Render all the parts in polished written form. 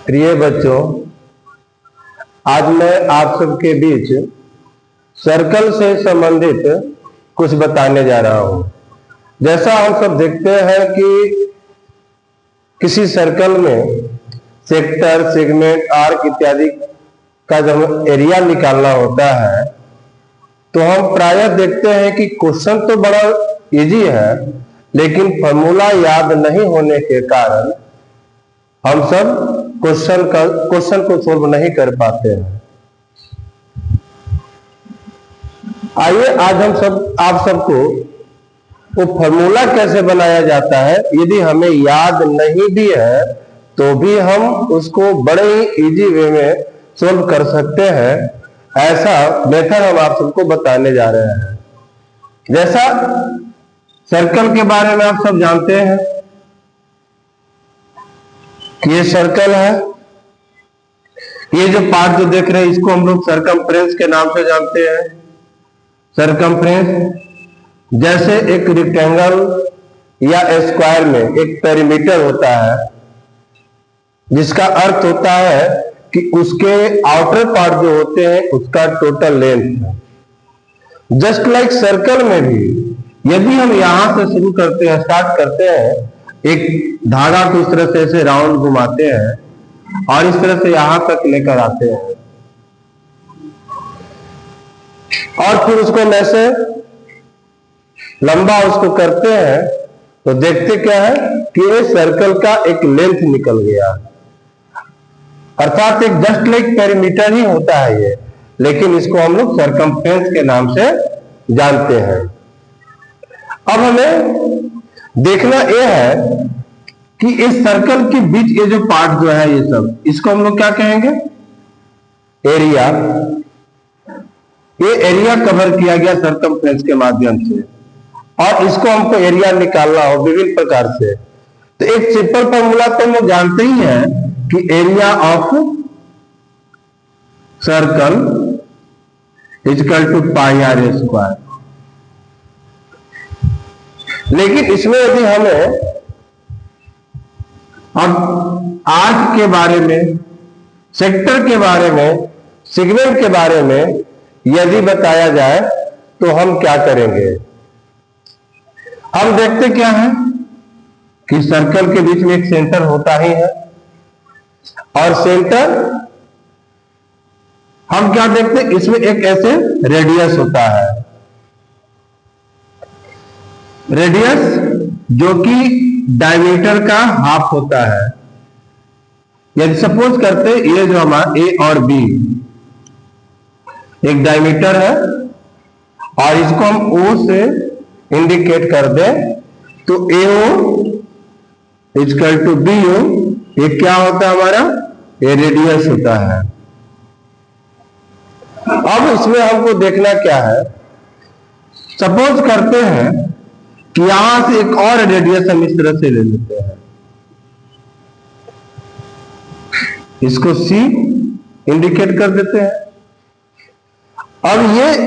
प्रिय बच्चों, आज मैं आप सबके बीच सर्कल से संबंधित कुछ बताने जा रहा हूं। जैसा हम सब देखते हैं कि किसी सर्कल में सेक्टर, सेगमेंट, आर्क इत्यादि का जब एरिया निकालना होता है तो हम प्रायः देखते हैं कि क्वेश्चन तो बड़ा इजी है, लेकिन फॉर्मूला याद नहीं होने के कारण हम सब क्वेश्चन को सोल्व नहीं कर पाते हैं। आइए आज आप सबको वो फॉर्मूला कैसे बनाया जाता है, यदि हमें याद नहीं भी है तो भी हम उसको बड़े ही इजी वे में सोल्व कर सकते हैं, ऐसा मेथड हम आप सबको बताने जा रहे हैं। जैसा सर्कल के बारे में आप सब जानते हैं कि ये सर्कल है। ये जो पार्ट जो देख रहे हैं इसको हम लोग सरकमफ्रेंस के नाम से जानते हैं। सरकमफ्रेंस जैसे एक रेक्टेंगल या स्क्वायर में एक पेरीमीटर होता है, जिसका अर्थ होता है कि उसके आउटर पार्ट जो होते हैं उसका टोटल लेंथ है। जस्ट लाइक सर्कल में भी यदि हम यहां से शुरू करते हैं, स्टार्ट करते हैं, एक धागा को इस तरह से ऐसे राउंड घुमाते हैं और इस तरह से यहां तक लेकर आते हैं और फिर उसको ऐसे लंबा उसको करते हैं, तो देखते क्या है कि ये सर्कल का एक लेंथ निकल गया। अर्थात एक जस्ट लाइक पेरीमीटर ही होता है ये, लेकिन इसको हम लोग सरकमफ्रेंस के नाम से जानते हैं। अब हमें देखना यह है कि इस सर्कल के बीच ये जो पार्ट जो है, ये सब, इसको हम लोग क्या कहेंगे? एरिया। ये एरिया कवर किया गया सरकमफ्रेंस के माध्यम से और इसको हमको एरिया निकालना हो विभिन्न प्रकार से। तो एक सिंपल फॉर्मूला तो हम लोग जानते ही हैं कि area of circle equal to pi r square. लेकिन इसमें यदि हमें अब आर्क के बारे में, सेक्टर के बारे में, सेगमेंट के बारे में यदि बताया जाए तो हम क्या करेंगे? हम देखते क्या है कि सर्कल के बीच में एक सेंटर होता ही है और सेंटर हम क्या देखते हैं, इसमें एक ऐसे रेडियस होता है, रेडियस जो कि डायमीटर का हाफ होता है। यदि सपोज करते ये जो हमारा ए और बी एक डायमीटर है और इसको हम ओ से इंडिकेट कर दें तो AO इक्वल टू BO, ये क्या होता है हमारा? ये रेडियस होता है। अब इसमें हमको देखना क्या है, सपोज करते हैं कि यहां से एक और रेडियस हम इस तरह से ले लेते हैं, इसको C इंडिकेट कर देते हैं। अब ये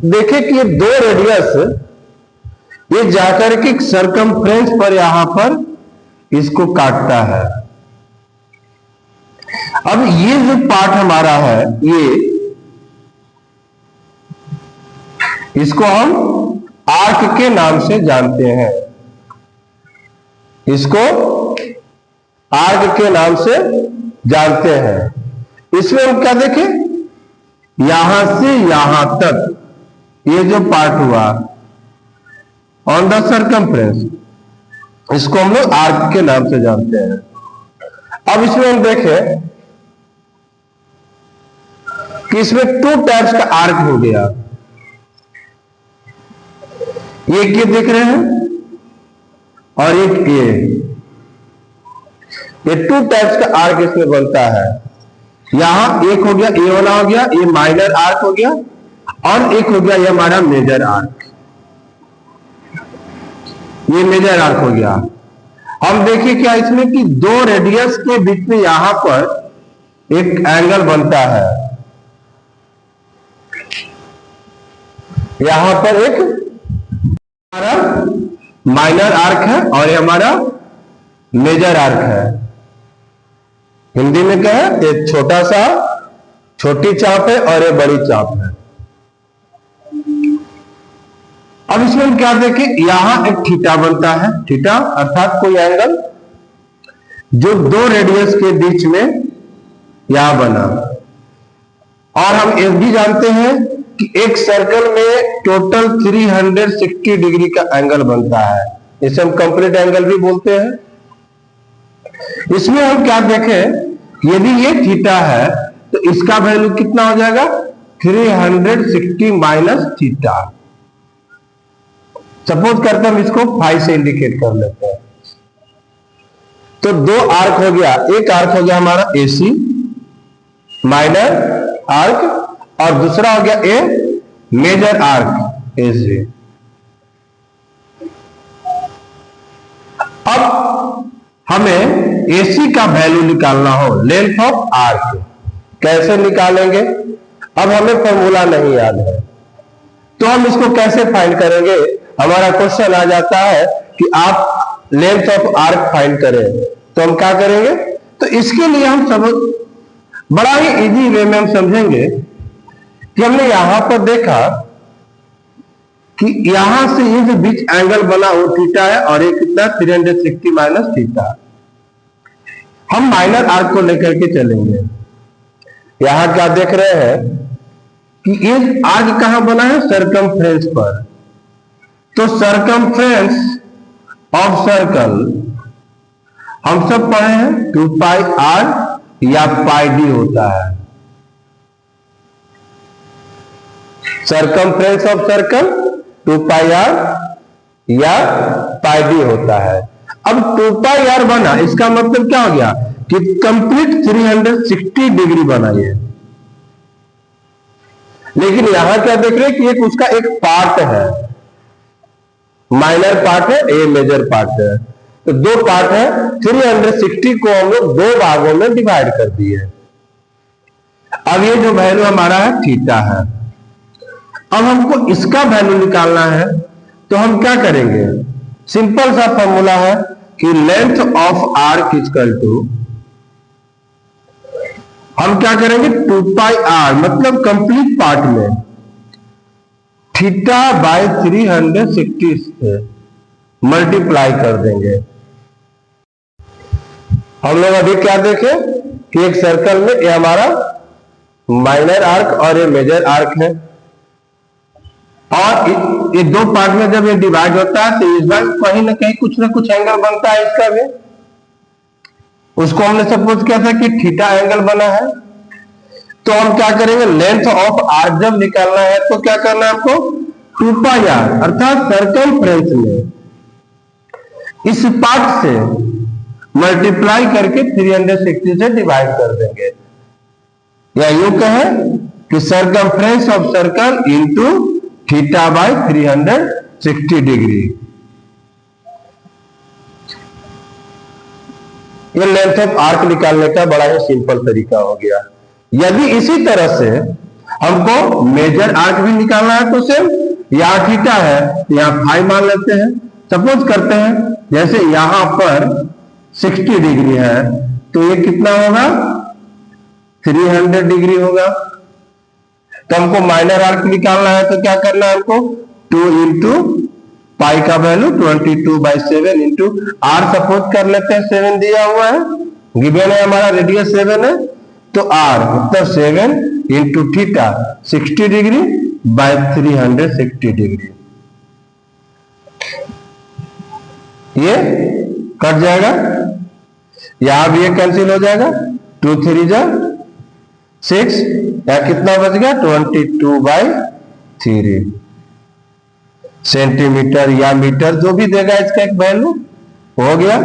देखें कि ये दो रेडियस ये जाकर के सरकमफ्रेंस पर यहां पर इसको काटता है। अब ये जो पार्ट हमारा है, ये इसको हम आर्क के नाम से जानते हैं। इसको आर्क के नाम से जानते हैं। इसमें हम क्या देखें, यहां से यहां तक ये जो पार्ट हुआ ऑन द सरकमफ्रेंस, इसको हम लोग आर्क के नाम से जानते हैं। अब इसमें हम देखें कि इसमें टू टाइप्स का आर्क हो गया। एक ये देख रहे हैं और एक ये टू टाइप्स का आर्क इसमें बनता है। यहां एक हो गया, ये वाला हो गया, ये माइनर आर्क हो गया, और एक हो गया ये हमारा मेजर आर्क, ये मेजर आर्क हो गया। हम देखिए क्या इसमें कि दो रेडियस के बीच में यहां पर एक एंगल बनता है, यहां पर एक हमारा माइनर आर्क है और ये हमारा मेजर आर्क है। हिंदी में क्या है, एक छोटा सा छोटी चाप है और एक बड़ी चाप है। अब इसमें हम क्या देखें, यहां एक थीटा बनता है, थीटा अर्थात कोई एंगल जो दो रेडियस के बीच में यहां बना। और हम ये भी जानते हैं कि एक सर्कल में टोटल 360 डिग्री का एंगल बनता है, इसे हम कंप्लीट एंगल भी बोलते हैं। इसमें हम क्या देखें, यदि ये थीटा है तो इसका वैल्यू कितना हो जाएगा, 360 माइनस थीटा। सपोज करते हम इसको 5 से इंडिकेट कर लेते हैं। तो दो आर्क हो गया, एक आर्क हो गया हमारा AC माइनर आर्क और दूसरा हो गया ए मेजर आर्क AC। अब हमें AC का वैल्यू निकालना हो, लेंथ ऑफ आर्क, कैसे निकालेंगे? अब हमें फॉर्मूला नहीं याद है तो हम इसको कैसे फाइंड करेंगे? हमारा क्वेश्चन आ जाता है कि आप लेंथ ऑफ आर्क फाइंड करें, तो हम क्या करेंगे? तो इसके लिए हम सब बड़ा ही इजी वे में हम समझेंगे कि हमने यहां पर देखा कि यहां से ये जो बीच एंगल बना वो थीटा है और ये कितना 360 माइनस थीटा। हम माइनर आर्क को लेकर के चलेंगे। यहां क्या देख रहे हैं कि ये आर्क कहां बना है, सरकमफ्रेंस पर। तो सरकमफ्रेंस ऑफ सर्कल हम सब पढ़े हैं 2 पाई आर या पाई डी होता है। Circumference of circle 2 pi r या पाई डी होता है। अब 2 पाई आर बना, इसका मतलब क्या हो गया कि कंप्लीट 360 डिग्री बना ये। लेकिन यहां क्या देख रहे हैं कि एक उसका एक पार्ट है, माइनर पार्ट है, ए मेजर पार्ट है। तो दो पार्ट है, 360 को हम लोग दो भागों में डिवाइड कर दिए। अब ये जो वैल्यू हमारा है थीटा है। अब हमको इसका वैल्यू निकालना है तो हम क्या करेंगे, सिंपल सा फॉर्मूला है कि length of arc equal to, हम क्या करेंगे 2 पाई आर मतलब कंप्लीट पार्ट में थीटा बाय 360 से मल्टीप्लाई कर देंगे। हम लोग अभी क्या देखें कि एक सर्कल में ये हमारा माइनर आर्क और ये मेजर आर्क है और ये दो पार्ट में जब ये डिवाइड होता है तो इस बार कहीं ना कहीं कुछ ना कुछ एंगल बनता है इसका भी। उसको हमने सपोज किया था कि थीटा एंगल बना है। तो हम क्या करेंगे, लेंथ ऑफ आर्क जब निकालना है तो क्या करना है हमको, 2 पाई आर अर्थात सरकमफ्रेंस में इस पार्ट से मल्टीप्लाई करके 360 से डिवाइड कर देंगे। या यूं कहें कि circumference of circle into theta by 360 degree. ये लेंथ ऑफ आर्क निकालने का बड़ा ही सिंपल तरीका हो गया। यदि इसी तरह से हमको मेजर आर्क भी निकालना है तो सेम, यहां थीटा है यहां फाई मान लेते हैं। सपोज करते हैं जैसे यहां पर 60 डिग्री है तो ये कितना होगा, 300 डिग्री होगा। तो हमको माइनर आर्क निकालना है तो क्या करना है हमको, 2 इंटू पाई का वैल्यू 22/7 इंटू आर सपोज कर लेते हैं 7 दिया हुआ है, गिवन है हमारा रेडियस 7 है तो आर मतलब 7 into theta 60 degree by 360 degree. ये कट जाएगा, यहां भी ये कैंसिल हो जाएगा, 2 3 जा 6 या कितना बच गया 22/3 सेंटीमीटर या मीटर जो भी देगा इसका एक वैल्यू हो गया।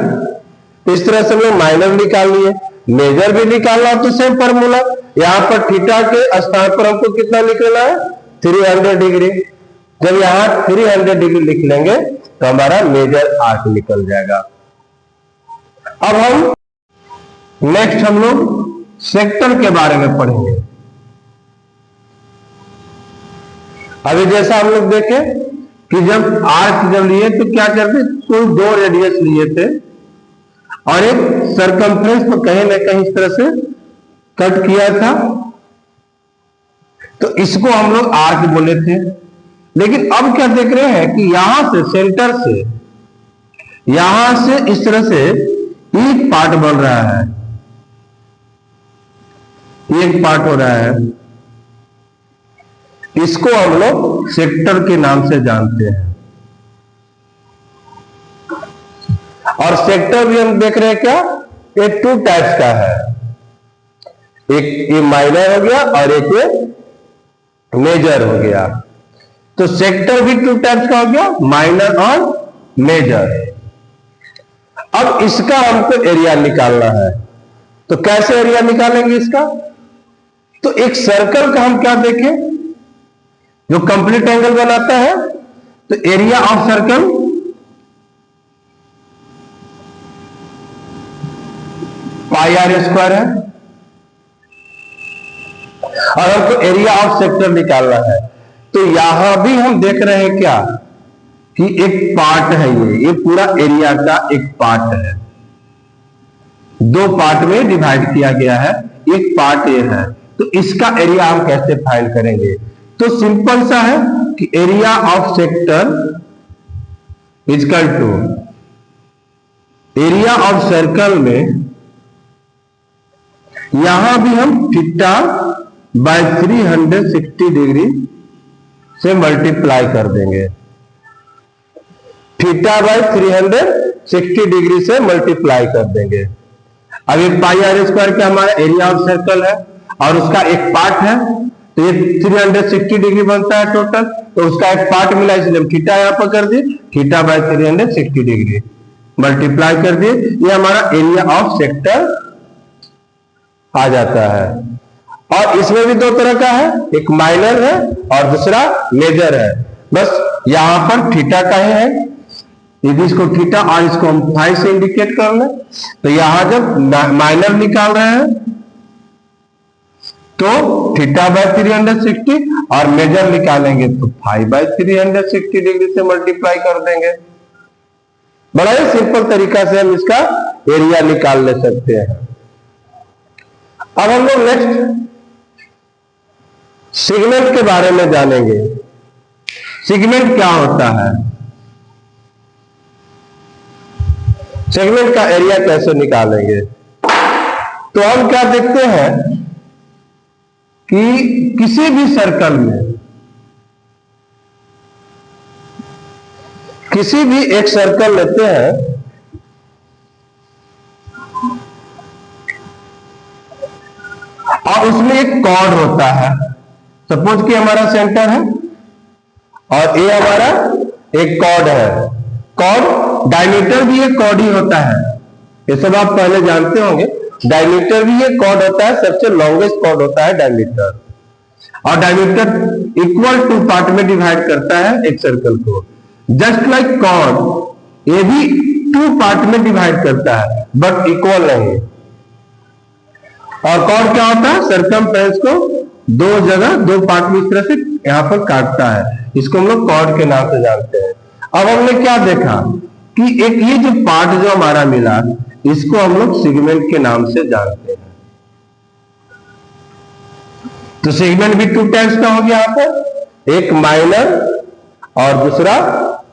इस तरह से हमें माइनर निकाल लिए, मेजर भी निकालना तो सेम फॉर्मूला। यहां पर थीटा के स्थान पर हमको कितना निकलना है 300 डिग्री। जब यहां 300 डिग्री लिख लेंगे तो हमारा मेजर आर्क निकल जाएगा। अब हम नेक्स्ट हम लोग सेक्टर के बारे में पढ़ेंगे। अभी जैसा हम लोग देखें कि जब आर्क जब लिए तो क्या करते, कोई दो रेडियस लिए थे और एक सरकमफ्रेंस को कहीं ना कहीं इस तरह से कट किया था, तो इसको हम लोग आर्क बोले थे। लेकिन अब क्या देख रहे हैं कि यहां से सेंटर से यहां से इस तरह से एक पार्ट बन रहा है, एक पार्ट हो रहा है, इसको हम लोग सेक्टर के नाम से जानते हैं। और सेक्टर भी हम देख रहे हैं क्या, ये 2 टाइप्स का है, एक ये माइनर हो गया और एक ये मेजर हो गया। तो सेक्टर भी 2 टाइप्स का हो गया, माइनर और मेजर। अब इसका हमको एरिया निकालना है, तो कैसे एरिया निकालेंगे इसका? तो एक सर्कल का हम क्या देखें, जो कंप्लीट एंगल बनाता है, तो area of circle pi r square है, और हमको एरिया ऑफ सेक्टर निकालना है। तो यहां भी हम देख रहे हैं क्या कि एक पार्ट है, ये पूरा एरिया का एक पार्ट है, 2 पार्ट में डिवाइड किया गया है, एक पार्ट ये है। तो इसका एरिया हम कैसे फाइंड करेंगे? तो सिंपल सा है कि area of sector equal to area of circle में यहां भी हम थीटा बाय 360 डिग्री से मल्टीप्लाई कर देंगे, थीटा बाय 360 डिग्री से मल्टीप्लाई कर देंगे। अब ये पाई आर स्क्वायर क्या हमारा एरिया ऑफ सर्कल है और उसका एक पार्ट है, तो ये 360 डिग्री बनता है टोटल, तो उसका एक पार्ट मिला, इसलिए हम थीटा यहां पर कर दिए, थीटा बाय 360 डिग्री मल्टीप्लाई कर दिए, ये हमारा एरिया ऑफ सेक्टर आ जाता है। और इसमें भी 2 तरह का है, एक माइनर है और दूसरा मेजर है। बस यहां पर थीटा का ही है, यदि इसको थीटा और इसको हम फाई से इंडिकेट कर लें, तो यहां जब माइनर निकाल रहे हैं तो थीटा बाय 360 और मेजर निकालेंगे तो फाई बाय 360 डिग्री से मल्टीप्लाई कर देंगे। बड़ा ही सिंपल तरीका से हम इसका एरिया निकाल ले सकते हैं। अब हम लोग नेक्स्ट सेगमेंट के बारे में जानेंगे। सेगमेंट क्या होता है, सेगमेंट का एरिया कैसे निकालेंगे? तो हम क्या देखते हैं कि किसी भी सर्कल में, किसी भी एक सर्कल लेते हैं, और उसमें एक कॉर्ड होता है। सपोज कि हमारा सेंटर है और ये हमारा एक कॉर्ड है। कॉर्ड डायमीटर भी एक कॉर्ड ही होता है, ये सब आप पहले जानते होंगे। डायमीटर भी एक कॉर्ड होता है, सबसे लॉन्गेस्ट कॉर्ड होता है डायमीटर। और डायमीटर इक्वल 2 पार्ट में डिवाइड करता है एक सर्कल को। जस्ट लाइक कॉर्ड, ये भी 2 पार्ट में डिवाइड करता है बट इक्वल नहीं। और कॉर्ड क्या होता है, सरकमफ्रेंस को 2 जगह 2 पार्ट में इस तरह से यहां पर काटता है, इसको हम लोग कॉर्ड के नाम से जानते हैं। अब हमने क्या देखा कि एक ये जो पार्ट जो हमारा मिला, इसको हम लोग सेगमेंट के नाम से जानते हैं। तो सेगमेंट भी 2 टाइप्स का हो गया यहां पर, एक माइनर और दूसरा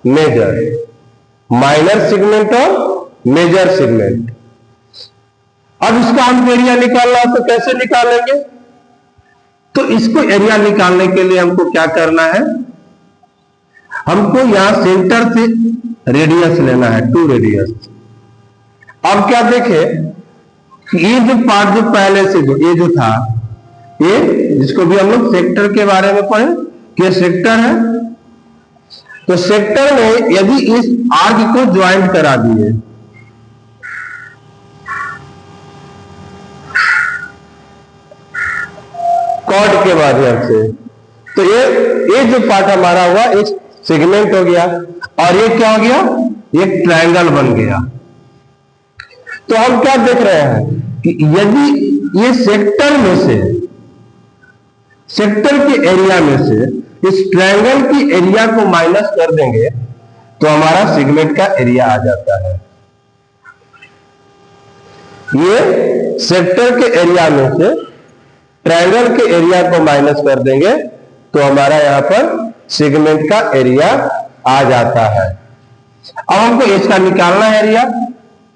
मेजर। माइनर सेगमेंट और मेजर सेगमेंट। अब इसका हम एरिया निकालना तो कैसे निकालेंगे? तो इसको एरिया निकालने के लिए हमको क्या करना है, हमको यहां सेंटर से रेडियस लेना है, 2 रेडियस। अब क्या देखें कि ये जो पार्ट जो पहले से ये जो था, ये जिसको भी हम लोग सेक्टर के बारे में पढ़े कि ये सेक्टर है, तो सेक्टर में यदि इस आर्क को ज्वाइंट करा दिए, कॉर्ड के माध्यम से, तो ये जो पार्ट हमारा हुआ एक सेगमेंट हो गया, और ये क्या हो गया, एक ट्रायंगल बन गया। तो हम क्या देख रहे हैं कि यदि ये सेक्टर में से, सेक्टर के एरिया में से इस ट्रायंगल की एरिया को माइनस कर देंगे तो हमारा सेगमेंट का एरिया आ जाता है। ये सेक्टर के एरिया में से ट्रायंगल के एरिया को माइनस कर देंगे तो हमारा यहां पर सेगमेंट का एरिया आ जाता है। अब हमको इसका निकालना है एरिया,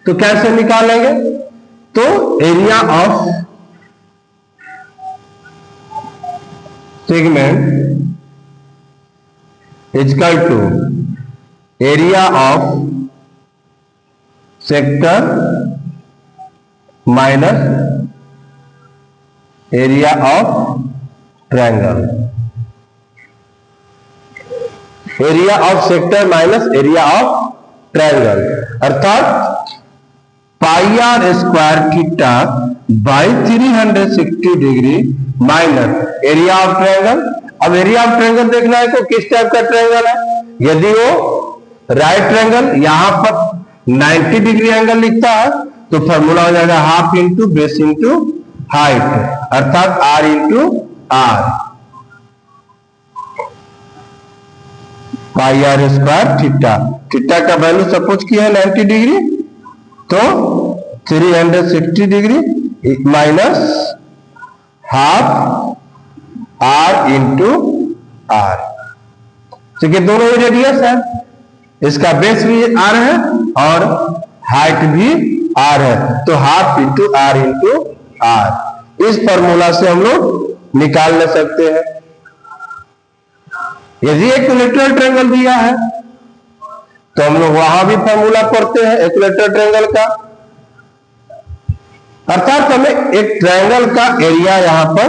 तो कैसे निकालेंगे? तो area of segment equal to area of sector minus area of triangle. Area of sector minus area of triangle अर्थात pi r square theta by 360 degree minus area of triangle. अब एरिया ऑफ ट्रायंगल देखना है तो किस type का triangle है। यदि वो राइट ट्रायंगल यहां पर 90 डिग्री एंगल लिखता है तो फॉर्मूला हो जाएगा half into base into height अर्थात r into r, pi r square theta. Theta का वैल्यू सपोज किया है 90 डिग्री तो 360 degree minus half r into r. ठीक है, दोनों ही रेडियस है, इसका बेस भी आर है और हाइट भी आर है तो हाफ इंटू आर। इस फॉर्मूला से हम लोग निकाल ले सकते हैं। यदि इक्विलैटरल ट्रायंगल दिया है तो हम लोग वहां भी फॉर्मूला पढ़ते हैं इक्विलैटरल ट्रायंगल का, अर्थात हमें एक ट्रायंगल का एरिया यहां पर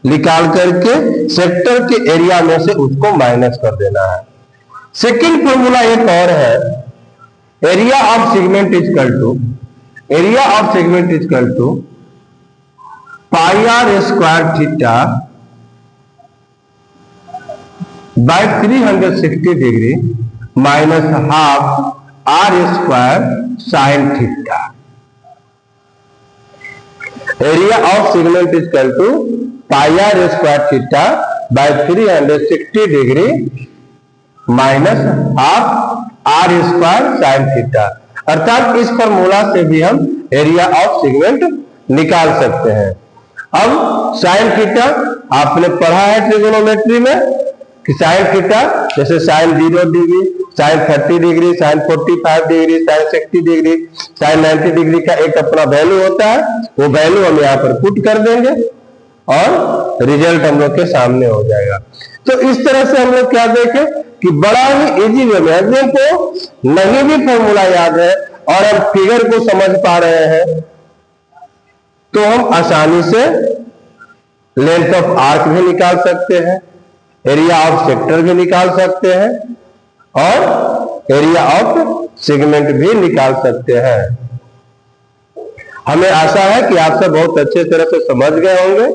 निकाल करके सेक्टर के एरिया में से उसको माइनस कर देना है। सेकंड फॉर्मूला एक और है, area of segment equal to pi r square theta by 360 degree minus half r square sine theta. Area of segment equal to pi r square theta by 360 degree minus half r square sine theta अर्थात इस formula से भी हम area of segment निकाल सकते हैं। अब sine theta आपने पढ़ा है ट्रिगोनोमेट्री में कि साइन थीटा जैसे sine 0 degree, sine 30 degree, sine 45 degree, sine 60 degree, sine 90 degree का एक अपना वैल्यू होता है, वो वैल्यू हम यहाँ पर पुट कर देंगे और रिजल्ट हम लोग के सामने हो जाएगा। तो इस तरह से हम लोग क्या देखें कि बड़ा ही इजी वे में, अगर को नहीं भी फॉर्मूला याद है और हम फिगर को समझ पा रहे हैं तो हम आसानी से लेंथ ऑफ आर्क भी निकाल सकते हैं, एरिया ऑफ सेक्टर भी निकाल सकते हैं और एरिया ऑफ सेगमेंट भी निकाल सकते हैं। हमें आशा है कि आप सब बहुत अच्छे तरह से समझ गए होंगे।